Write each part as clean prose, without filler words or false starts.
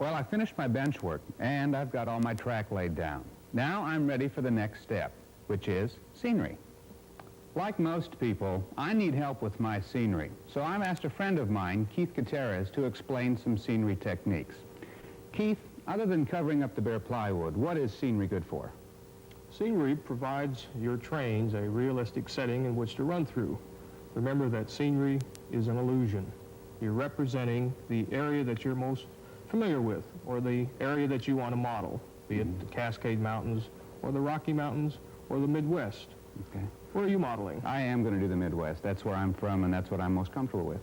Well, I finished my bench work, and I've got all my track laid down. Now I'm ready for the next step, which is scenery. Like most people, I need help with my scenery, so I've asked a friend of mine, Keith Gutierrez, to explain some scenery techniques. Keith, other than covering up the bare plywood, what is scenery good for? Scenery provides your trains a realistic setting in which to run through. Remember that scenery is an illusion. You're representing the area that you're most familiar with, or the area that you want to model, be it the Cascade Mountains, or the Rocky Mountains, or the Midwest. Okay. Where are you modeling? I am going to do the Midwest. That's where I'm from, and that's what I'm most comfortable with.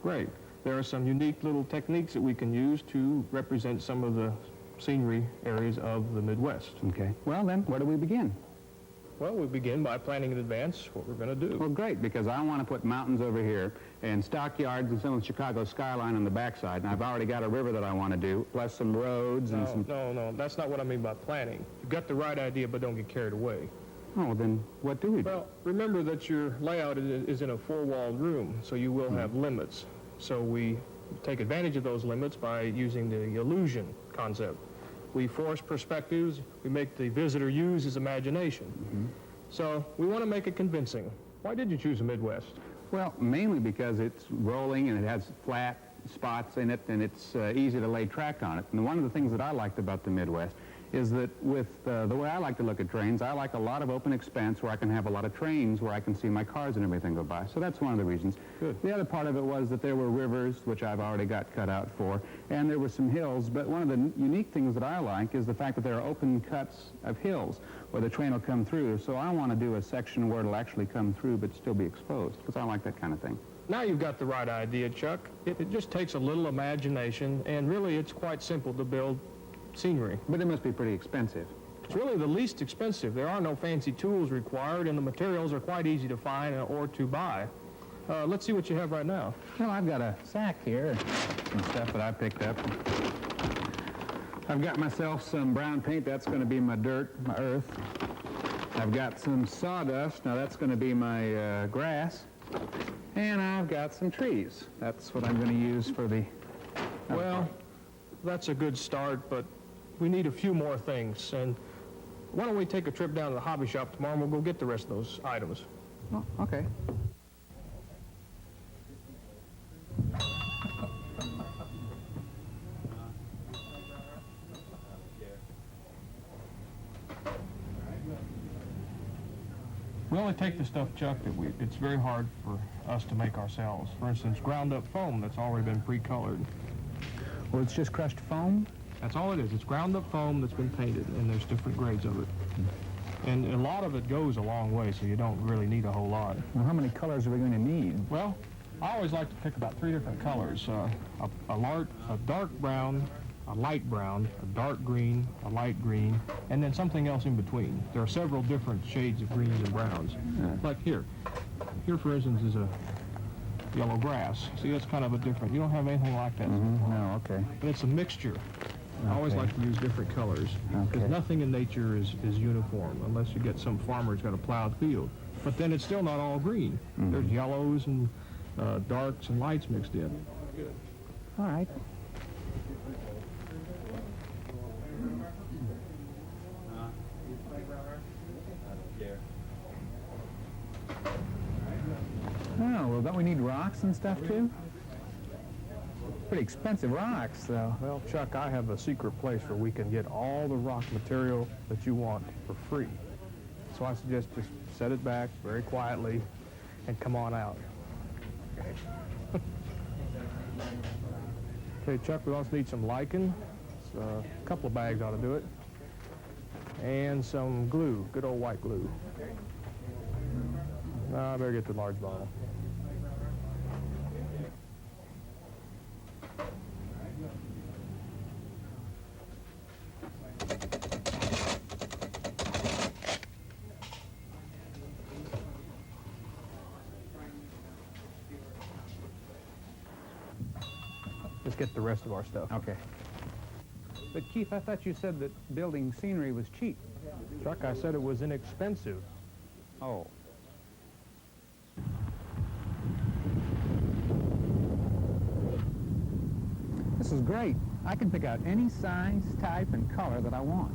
Great. There are some unique little techniques that we can use to represent some of the scenery areas of the Midwest. Okay. Well, then, where do we begin? Well, we begin by planning in advance what we're going to do. Well, great, because I want to put mountains over here and stockyards and some of the Chicago skyline on the backside, and I've already got a river that I want to do, plus some roads and some... No, that's not what I mean by planning. You've got the right idea, but don't get carried away. Oh, then what do we do? Well, remember that your layout is in a four-walled room, so you will have limits. So we take advantage of those limits by using the illusion concept. We force perspectives, we make the visitor use his imagination. So we want to make it convincing. Why did you choose the Midwest? Well, mainly because it's rolling and it has flat spots in it and it's easy to lay track on it. And one of the things that I liked about the Midwest is that with the way I like to look at trains, I like a lot of open expanse where I can have a lot of trains where I can see my cars and everything go by. So that's one of the reasons. Good. The other part of it was that there were rivers, which I've already got cut out for, and there were some hills. But one of the unique things that I like is the fact that there are open cuts of hills where the train will come through. So I want to do a section where it'll actually come through but still be exposed, because I like that kind of thing. Now you've got the right idea, Chuck. It just takes a little imagination, and really it's quite simple to build scenery. But it must be pretty expensive. It's really the least expensive. There are no fancy tools required, and the materials are quite easy to find or to buy. Let's see what you have right now. Well, I've got a sack here, some stuff that I picked up. I've got myself some brown paint. That's going to be my dirt, my earth. I've got some sawdust. Now that's going to be my grass. And I've got some trees. That's what I'm going to use for the... Well, that's a good start, but we need a few more things. And why don't we take a trip down to the hobby shop tomorrow, and we'll go get the rest of those items. Oh, okay. We only take the stuff, Chuck, that it's very hard for us to make ourselves. For instance, ground-up foam that's already been pre-colored. Well, it's just crushed foam? That's all it is. It's ground-up foam that's been painted, and there's different grades of it. And a lot of it goes a long way, so you don't really need a whole lot. Well, how many colors are we going to need? Well, I always like to pick about 3 different colors. A dark brown, a light brown, a dark green, a light green, and then something else in between. There are several different shades of greens and browns. Like here. Here, for instance, is a yellow grass. See, that's kind of a different, you don't have anything like that. No, okay. But it's a mixture. I always like to use different colors. Because nothing in nature is uniform, unless you get some farmer who's got a plowed field. But then it's still not all green. There's yellows and darks and lights mixed in. All right. Oh, well, don't we need rocks and stuff, too? Pretty expensive rocks, though. Well, Chuck, I have a secret place where we can get all the rock material that you want for free. So I suggest just set it back very quietly and come on out. Okay, Chuck, we also need some lichen. A couple of bags ought to do it. And some glue, good old white glue. I better get the large bottle. Let's get the rest of our stuff. Okay. But, Keith, I thought you said that building scenery was cheap. Chuck, I said it was inexpensive. Oh. This is great. I can pick out any size, type, and color that I want.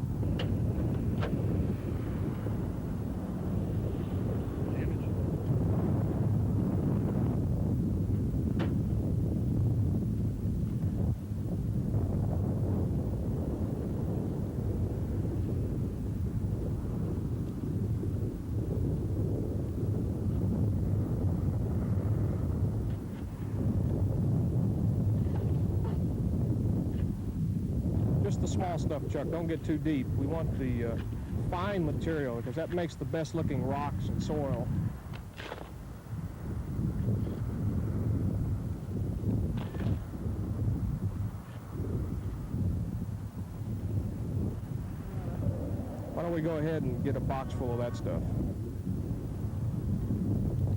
Just the small stuff, Chuck. Don't get too deep. We want the fine material because that makes the best looking rocks and soil. Why don't we go ahead and get a box full of that stuff?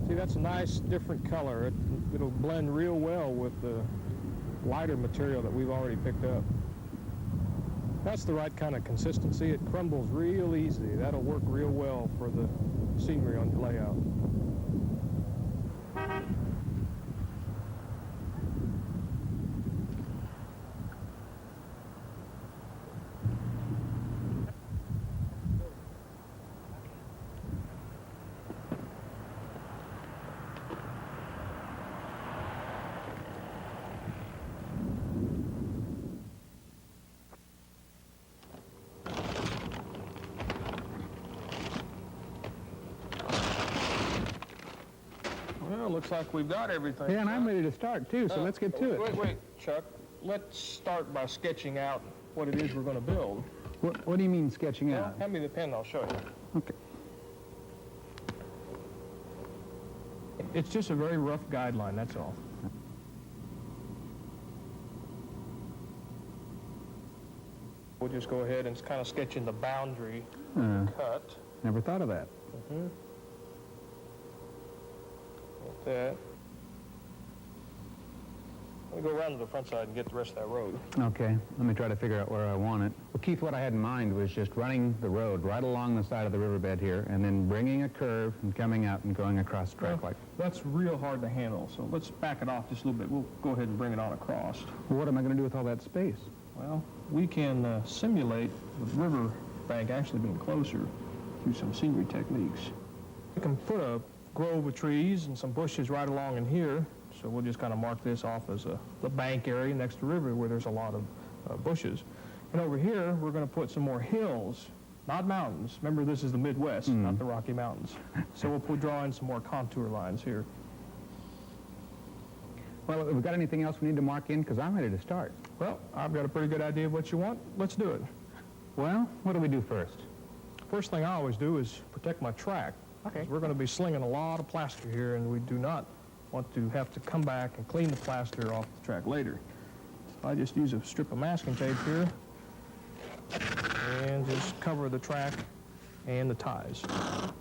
See, that's a nice different color. It'll blend real well with the lighter material that we've already picked up. That's the right kind of consistency. It crumbles real easy. That'll work real well for the scenery on your layout. Well, looks like we've got everything. Yeah, and I'm ready to start, too, so let's get to it. Wait, Chuck. Let's start by sketching out what it is we're going to build. What do you mean, sketching Well, out? hand me the pen, I'll show you. Okay. It's just a very rough guideline, that's all. We'll just go ahead and kind of sketch in the boundary cut. Never thought of that. Like that. Let me go around to the front side and get the rest of that road. Okay, let me try to figure out where I want it. Well, Keith, what I had in mind was just running the road right along the side of the riverbed here and then bringing a curve and coming out and going across the track like. That's real hard to handle, so let's back it off just a little bit. We'll go ahead and bring it on across. Well, what am I going to do with all that space? Well, we can simulate the river bank actually being closer through some scenery techniques. We can put a grove of trees and some bushes right along in here, so we'll just kind of mark this off as the bank area next to the river where there's a lot of bushes. And over here, we're going to put some more hills, not mountains. Remember, this is the Midwest, not the Rocky Mountains. So we'll draw in some more contour lines here. Well, have we got anything else we need to mark in? Because I'm ready to start. Well, I've got a pretty good idea of what you want. Let's do it. Well, what do we do first? First thing I always do is protect my track. Okay. We're going to be slinging a lot of plaster here, and we do not want to have to come back and clean the plaster off the track later. I just use a strip of masking tape here and just cover the track and the ties.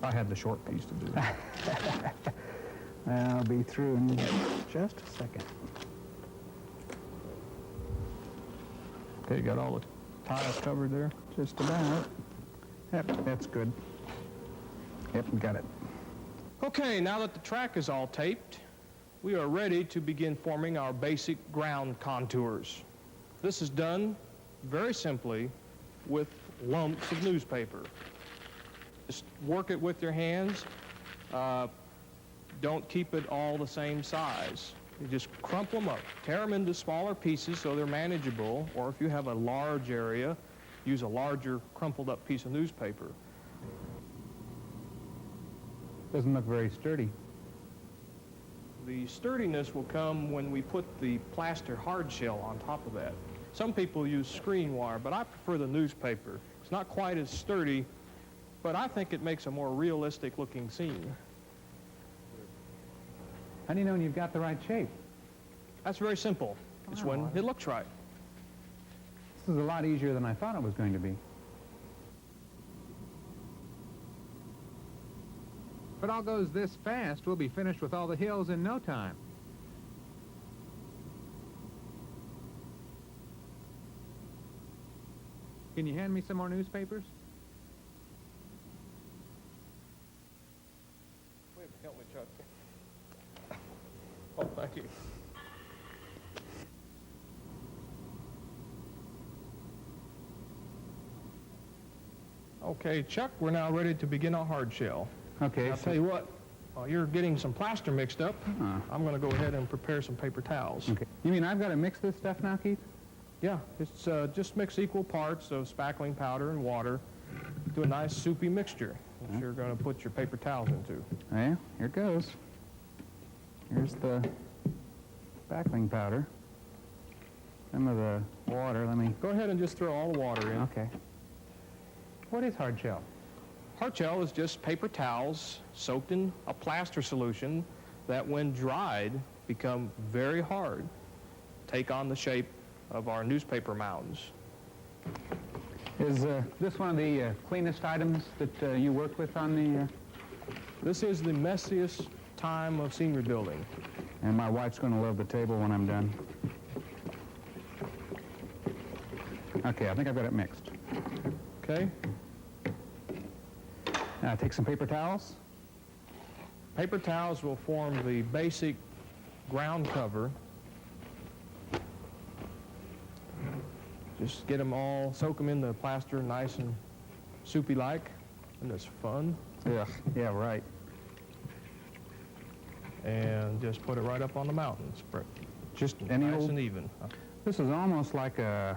I had the short piece to do. I'll be through in just a second. Okay, you got all the ties covered there? Just about. Yep, that's good. Yep, got it. Okay, now that the track is all taped, we are ready to begin forming our basic ground contours. This is done very simply with lumps of newspaper. Just work it with your hands. Don't keep it all the same size. You just crumple them up. Tear them into smaller pieces so they're manageable, or if you have a large area, use a larger crumpled up piece of newspaper. Doesn't look very sturdy. The sturdiness will come when we put the plaster hard shell on top of that. Some people use screen wire, but I prefer the newspaper. It's not quite as sturdy, but I think it makes a more realistic looking scene. How do you know when you've got the right shape? That's very simple. It's when it looks right. This is a lot easier than I thought it was going to be. If it all goes this fast, we'll be finished with all the hills in no time. Can you hand me some more newspapers? Wait, help me, Chuck. Oh, thank you. Okay, Chuck, we're now ready to begin our hard shell. Okay, I'll so, tell you what, while you're getting some plaster mixed up, Huh. I'm going to go ahead and prepare some paper towels. okay. You mean I've got to mix this stuff now, Keith? Yeah, it's just mix equal parts of spackling powder and water to a nice soupy mixture that you're going to put your paper towels into. Well, here goes. Here's the spackling powder. Some of the water, let me... Go ahead and just throw all the water in. Okay. What is hard shell? Hard shell is just paper towels soaked in a plaster solution that when dried become very hard, take on the shape of our newspaper mounds. Is this one of the cleanest items that you work with on the... This is the messiest time of scenery building. And my wife's going to love the table when I'm done. Okay, I think I've got it mixed. Okay? Now take some paper towels. Paper towels will form the basic ground cover. Just get them all, soak them in the plaster nice and soupy-like, and it's fun. Yeah, yeah, right. And just put it right up on the mountain. Spread Just any nice old... and even. This is almost like a...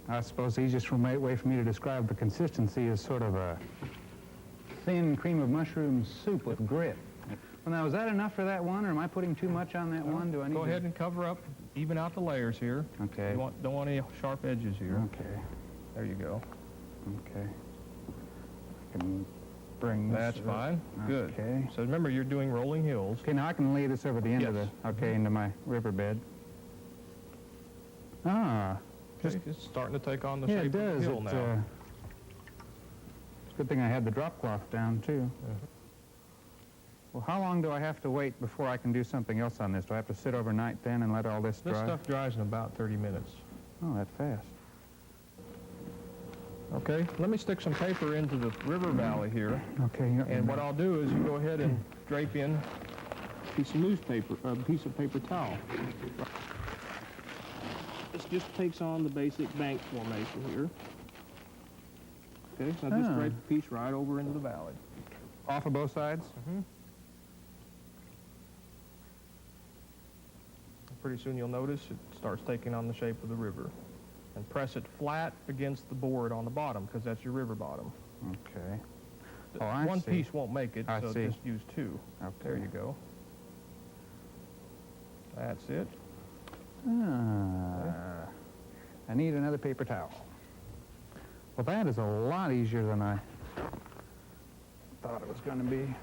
I suppose the easiest way for me to describe the consistency is sort of a thin cream of mushroom soup with grit. Well, now, is that enough for that one, or am I putting too much on that one? Do I need Go to... ahead and cover up, even out the layers here. Okay. You don't want any sharp edges here. Okay. There you go. Okay. I can bring this... That's up. fine. Good. Okay. So remember, you're doing rolling hills. Okay, now I can lay this over the end of Yes. the... Okay, into my riverbed. Ah. Just it's starting to take on the Yeah, shape it of the does. hill now. It's a good thing I had the drop cloth down, too. Uh-huh. Well, how long do I have to wait before I can do something else on this? Do I have to sit overnight then and let all this This dry? stuff dries in about 30 minutes. Oh, that's fast. Okay, let me stick some paper into the river valley here. Okay. And what I'll do is you go ahead and drape in a piece of newspaper, a piece of paper towel. This just takes on the basic bank formation here. Okay, so I just Ah. drape the piece right over into the valley. Off of both sides? Pretty soon you'll notice it starts taking on the shape of the river. And press it flat against the board on the bottom, because that's your river bottom. Okay. Oh, I One see. piece won't make it, I so see. just use two. Okay. There you go. That's it. Ah. I need another paper towel. Well, that is a lot easier than I thought it was going to be.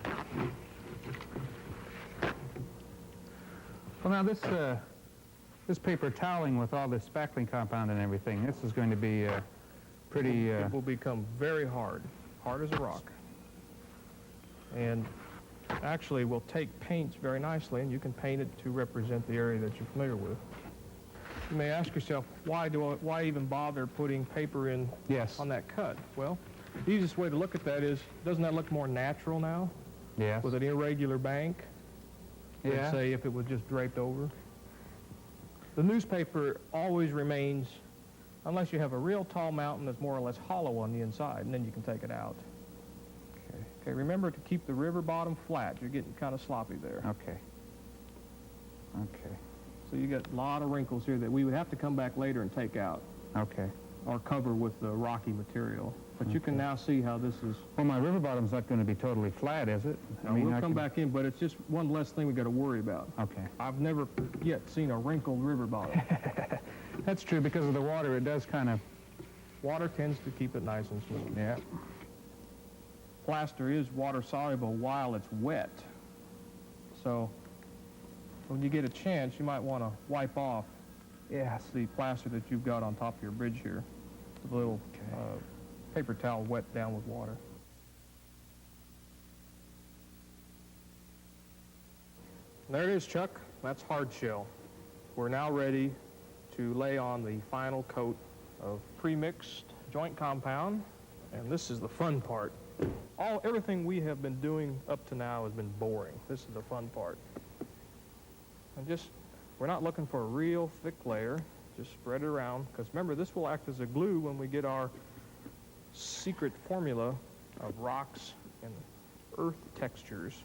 Well, now this paper toweling with all this spackling compound and everything, this is going to be pretty... It will become very hard, hard as a rock. And actually will take paints very nicely, and you can paint it to represent the area that you're familiar with. You may ask yourself, why even bother putting paper in Yes. on that cut? Well, the easiest way to look at that is, doesn't that look more natural now Yes. with an irregular bank than, Yeah. say, if it was just draped over? The newspaper always remains, unless you have a real tall mountain that's more or less hollow on the inside, and then you can take it out. Okay. Okay, remember to keep the river bottom flat. You're getting kind of sloppy there. Okay. Okay. So you got a lot of wrinkles here that we would have to come back later and take out Okay. or cover with the rocky material. But you can Okay. now see how this is. Well, my river bottom's not going to be totally flat, is it? We'll I come can- back in, but it's just one less thing we got to worry about. Okay. I've never yet seen a wrinkled river bottom. That's true. Because of the water, it does kind of... Water tends to keep it nice and smooth. Yeah. Plaster is water soluble while it's wet. So when you get a chance, you might want to wipe off Yes. the plaster that you've got on top of your bridge here with a little paper towel wet down with water. There it is, Chuck. That's hard shell. We're now ready to lay on the final coat of pre-mixed joint compound, and this is the fun part. Everything we have been doing up to now has been boring. This is the fun part. And we're not looking for a real thick layer. Just spread it around, because remember, this will act as a glue when we get our secret formula of rocks and earth textures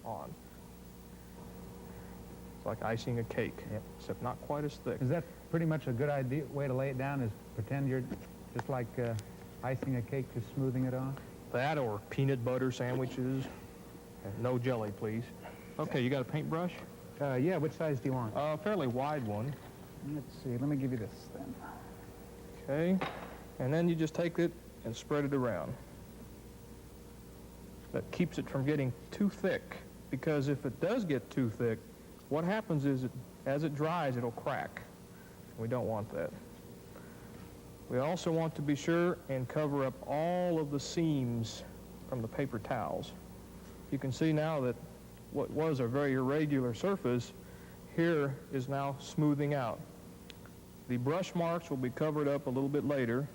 on. It's like icing a cake, Yep. except not quite as thick. Is that pretty much a good idea, way to lay it down, is pretend you're just like icing a cake, just smoothing it off? That or peanut butter sandwiches. And no jelly, please. Okay, you got a paintbrush? Yeah, which size do you want? A fairly wide one. Let's see, let me give you this then. Okay, and then you just take it and spread it around. That keeps it from getting too thick, because if it does get too thick, what happens is as it dries, it'll crack. We don't want that. We also want to be sure and cover up all of the seams from the paper towels. You can see now that what was a very irregular surface here is now smoothing out. The brush marks will be covered up a little bit later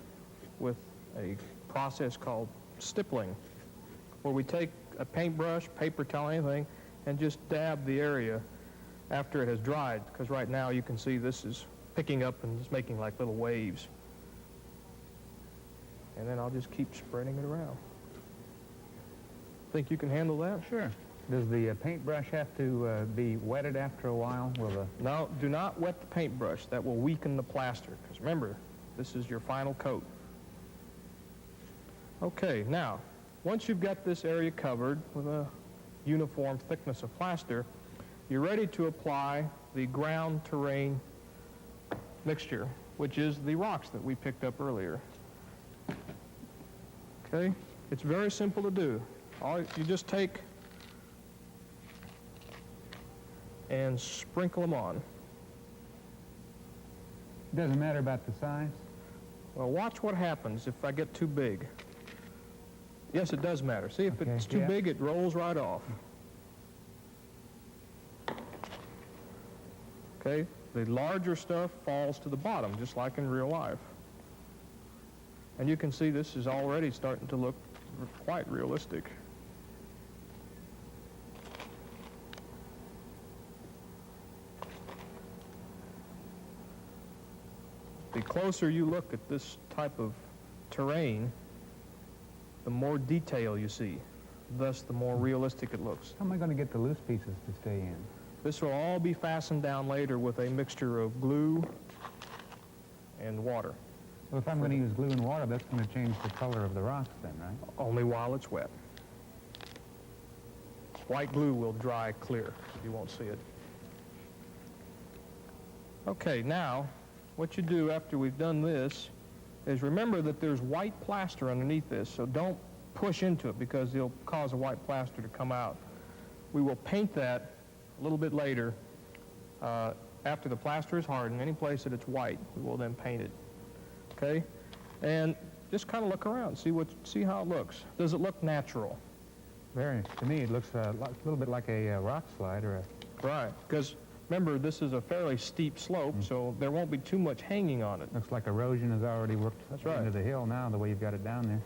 with a process called stippling, where we take a paintbrush, paper towel, anything, and just dab the area after it has dried, because right now you can see this is picking up and just making like little waves. And then I'll just keep spreading it around. Think you can handle that? Sure. Does the paintbrush have to be wetted after a while? Will the... No, do not wet the paintbrush. That will weaken the plaster, because remember, this is your final coat. Okay, now, once you've got this area covered with a uniform thickness of plaster, you're ready to apply the ground terrain mixture, which is the rocks that we picked up earlier. Okay, it's very simple to do. You just take and sprinkle them on. Doesn't matter about the size? Well, watch what happens if I get too big. Yes, it does matter. See, if Okay, it's too yeah. big, it rolls right off. Okay, the larger stuff falls to the bottom, just like in real life. And you can see this is already starting to look quite realistic. The closer you look at this type of terrain, the more detail you see. Thus, the more realistic it looks. How am I going to get the loose pieces to stay in? This will all be fastened down later with a mixture of glue and water. Well, if I'm going to use glue and water, that's going to change the color of the rocks then, right? Only while it's wet. White glue will dry clear. You won't see it. Okay, now, what you do after we've done this is remember that there's white plaster underneath this, so don't push into it because it'll cause the white plaster to come out. We will paint that a little bit later. After the plaster is hardened, any place that it's white, we will then paint it. Okay? And just kind of look around, see how it looks. Does it look natural? Very. To me, it looks a little bit like a rock slide or a... Right, because remember, this is a fairly steep slope, so there won't be too much hanging on it. Looks like erosion has already worked That's right. into the hill now, the way you've got it down there.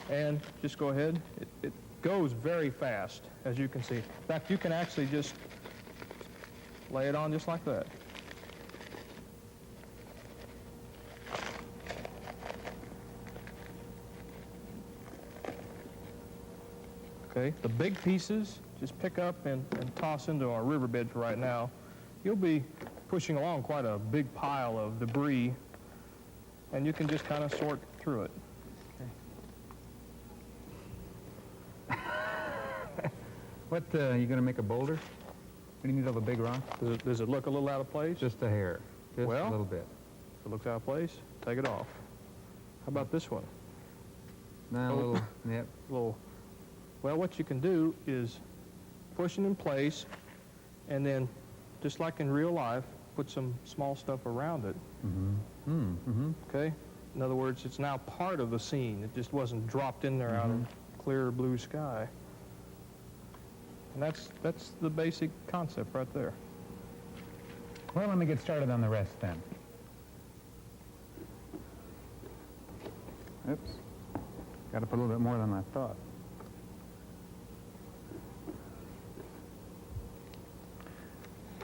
And just go ahead. It goes very fast, as you can see. In fact, you can actually just lay it on just like that. Okay, the big pieces, just pick up and toss into our riverbed for right now. You'll be pushing along quite a big pile of debris, and you can just kind of sort through it. What, you going to make a boulder? What do you need all the big rocks? Does it look a little out of place? Just a hair. Just Well- a little bit. If it looks out of place, take it off. How about this one? Now, a Oh. little, yep. Well, what you can do is push it in place, and then, just like in real life, put some small stuff around it, okay? In other words, it's now part of the scene. It just wasn't dropped in there out of clear blue sky. And that's the basic concept right there. Well, let me get started on the rest then. Oops. Got to put a little bit more than I thought.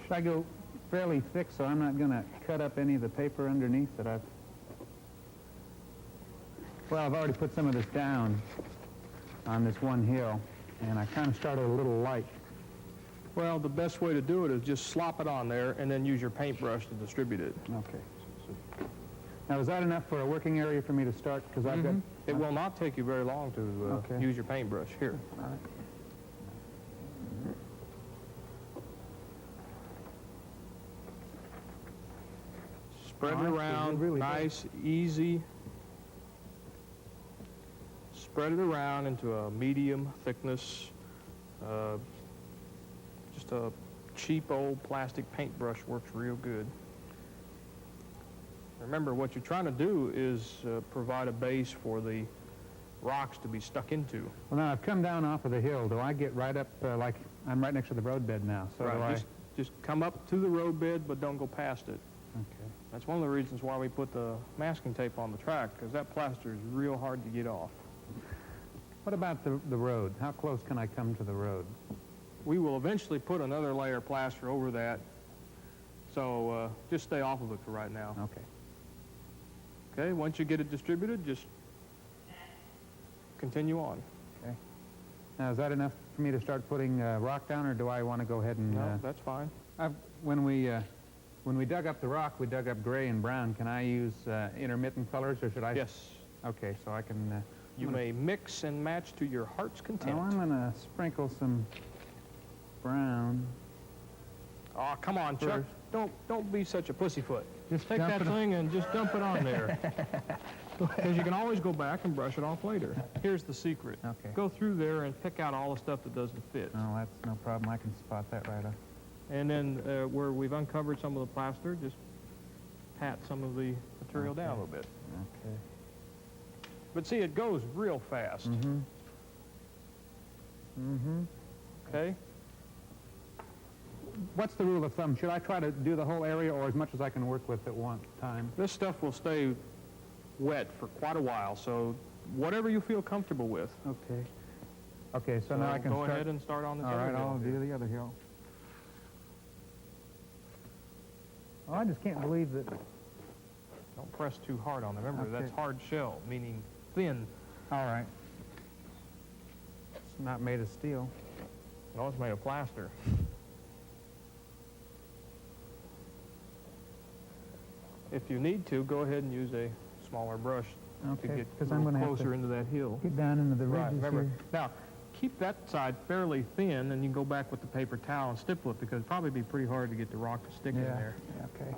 Should I go fairly thick so I'm not going to cut up any of the paper underneath that I've... Well, I've already put some of this down. on this one hill, and I kind of started a little light. Well, the best way to do it is just slop it on there and then use your paintbrush to distribute it. Okay. Now, is that enough for a working area for me to start? Because I've got... It will not take you very long to Okay. use your paintbrush. Here. All right. Spread Oh, it that's around, really good. nice, easy. Spread it around into a medium thickness. Just a cheap old plastic paintbrush works real good. Remember, what you're trying to do is provide a base for the rocks to be stuck into. Well, now I've come down off of the hill. Do I get right up, like I'm right next to the roadbed now? So do I... Just come up to the roadbed, but don't go past it. Okay. That's one of the reasons why we put the masking tape on the track, because that plaster is real hard to get off. What about the road? How close can I come to the road? We will eventually put another layer of plaster over that, so just stay off of it for right now. Okay. Okay, once you get it distributed, just continue on. Okay. Now, is that enough for me to start putting rock down, or do I want to go ahead and... No, that's fine. When we dug up the rock, we dug up gray and brown. Can I use intermittent colors, or should I... Yes. Okay, so I can... You may mix and match to your heart's content. Oh, I'm going to sprinkle some brown. Oh, come on, Chuck. First. Don't be such a pussyfoot. Just Take dump that it on- thing and just dump it on there. Because you can always go back and brush it off later. Here's the secret. Okay. Go through there and pick out all the stuff that doesn't fit. Oh, that's no problem. I can spot that right up. And then where we've uncovered some of the plaster, just pat some of the material down a little bit. Okay. But see, it goes real fast. Mm-hmm. Mm-hmm. Okay? What's the rule of thumb? Should I try to do the whole area, or as much as I can work with at one time? This stuff will stay wet for quite a while, so whatever you feel comfortable with. Okay. Okay, so now I can go start... ahead and start on the All right, other I'll hill. do the other hill. Oh, I just can't believe that... Don't press too hard on it. Remember, Okay. that's hard shell, meaning thin. All right. It's not made of steel. No, it's made of plaster. If you need to, go ahead and use a smaller brush to Okay, get 'cause a I'm little gonna have closer to into that hill. get down into the Right, ridges remember. here. Now, keep that side fairly thin, and you can go back with the paper towel and stipple it, because it'd probably be pretty hard to get the rock to stick in there. Yeah, okay.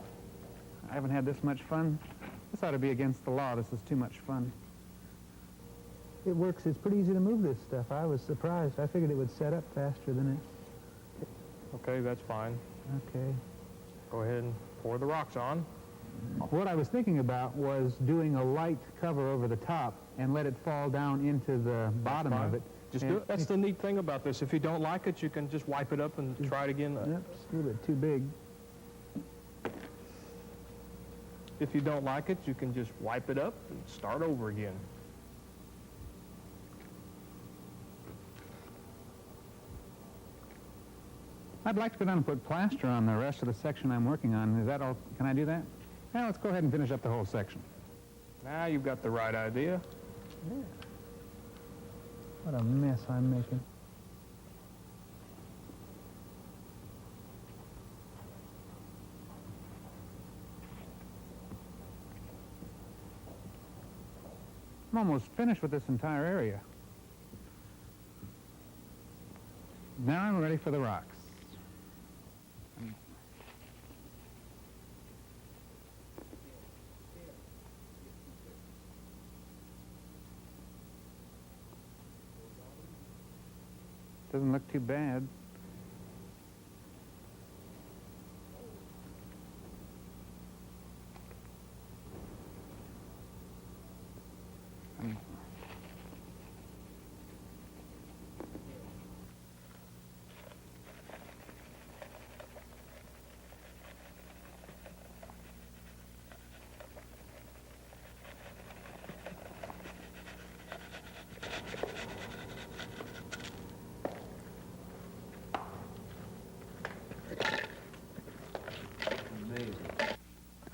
I haven't had this much fun. This ought to be against the law. This is too much fun. It works. It's pretty easy to move this stuff. I was surprised. I figured it would set up faster than it. Okay, that's fine. Okay. Go ahead and pour the rocks on. What I was thinking about was doing a light cover over the top and let it fall down into the bottom Fine. of it. Just And- do it. That's the neat thing about this. If you don't like it, you can just wipe it up and try it again. Yep, it's a little bit too big. If you don't like it, you can just wipe it up and start over again. I'd like to go down and put plaster on the rest of the section I'm working on. Is that all? Can I do that? Now let's go ahead and finish up the whole section. Now you've got the right idea. What a mess I'm making. I'm almost finished with this entire area. Now I'm ready for the rocks. Doesn't look too bad.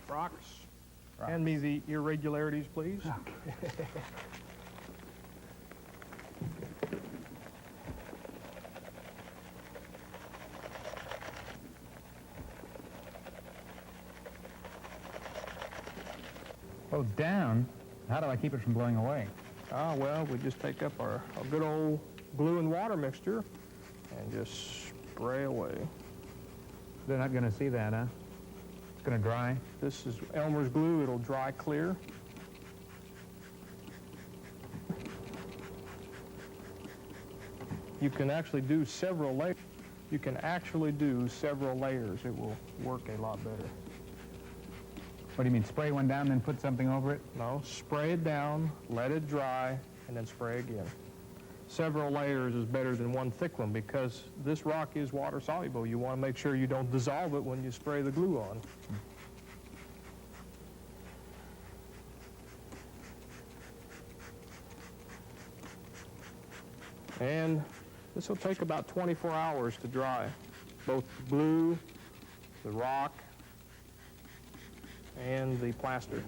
Rocks. Hand me the irregularities, please. Oh, down? How do I keep it from blowing away? Well, we just take up our good old glue and water mixture and just spray away. They're not going to see that, huh? It's going to dry. This is Elmer's glue. It'll dry clear. You can actually do several layers. It will work a lot better. What do you mean, spray one down, then put something over it? No, spray it down, let it dry, and then spray again. Several layers is better than one thick one because this rock is water soluble. You want to make sure you don't dissolve it when you spray the glue on. And this will take about 24 hours to dry. Both the glue, the rock, and the plaster.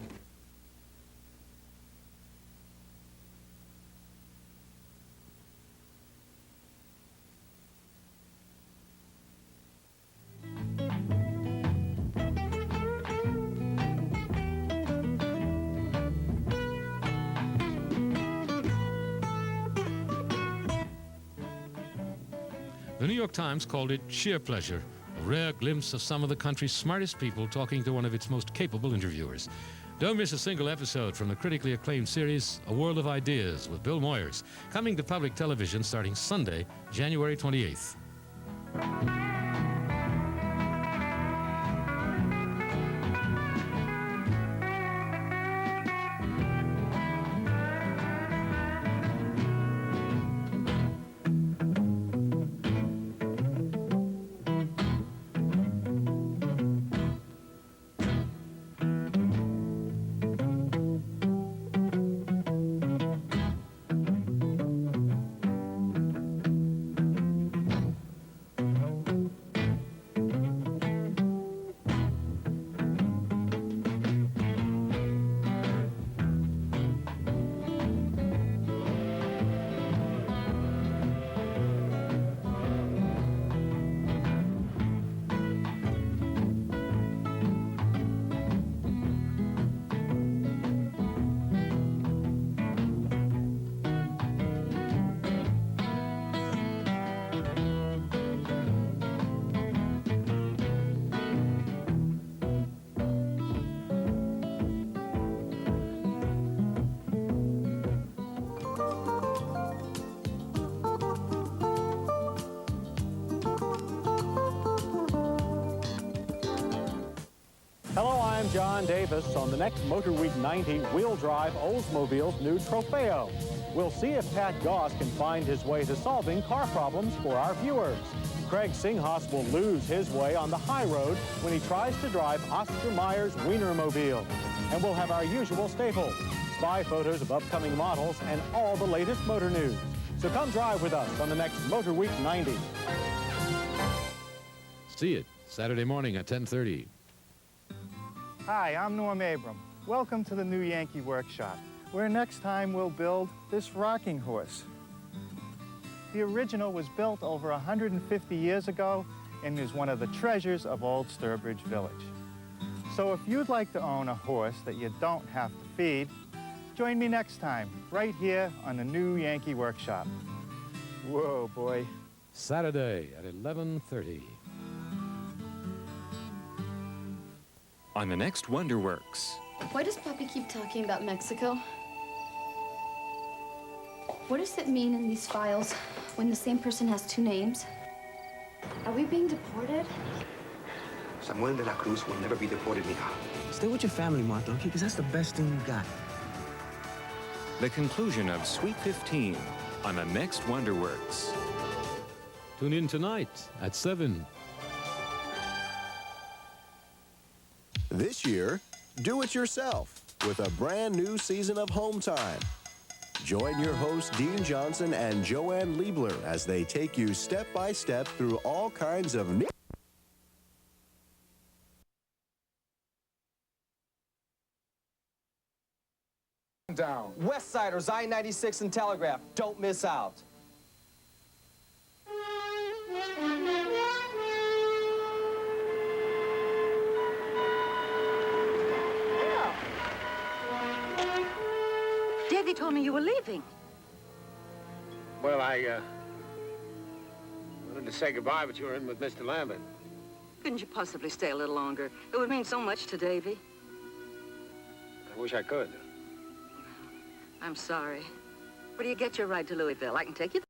The New York Times called it sheer pleasure, a rare glimpse of some of the country's smartest people talking to one of its most capable interviewers. Don't miss a single episode from the critically acclaimed series, A World of Ideas with Bill Moyers, coming to public television starting Sunday, January 28th. Hello, I'm John Davis. On the next Motor Week 90, we'll drive Oldsmobile's new Trofeo. We'll see if Pat Goss can find his way to solving car problems for our viewers. Craig Singhas will lose his way on the high road when he tries to drive Oscar Mayer's Wienermobile. And we'll have our usual staples, spy photos of upcoming models and all the latest motor news. So come drive with us on the next Motor Week 90. See it Saturday morning at 10:30. Hi, I'm Norm Abram. Welcome to the new Yankee Workshop, where next time we'll build this rocking horse. The original was built over 150 years ago and is one of the treasures of Old Sturbridge Village. So if you'd like to own a horse that you don't have to feed, join me next time, right here on the new Yankee Workshop. Whoa, boy. Saturday at 11:30. On the next Wonderworks. Why does Papi keep talking about Mexico? What does it mean in these files when the same person has two names? Are we being deported? Samuel de la Cruz will never be deported, mija. Stay with your family, Martha, okay? Because that's the best thing you got. The conclusion of Sweet 15 on the next Wonderworks. Tune in tonight at 7. This year, do it yourself with a brand new season of Home Time. Join your hosts Dean Johnson and Joanne Liebler as they take you step by step through all kinds of new down. Westsiders, I-96 and Telegraph. Don't miss out. Kathy told me you were leaving. Well, I wanted to say goodbye, but you were in with Mr. Lambert. Couldn't you possibly stay a little longer? It would mean so much to Davy. I wish I could. I'm sorry. Where do you get your ride to Louisville? I can take you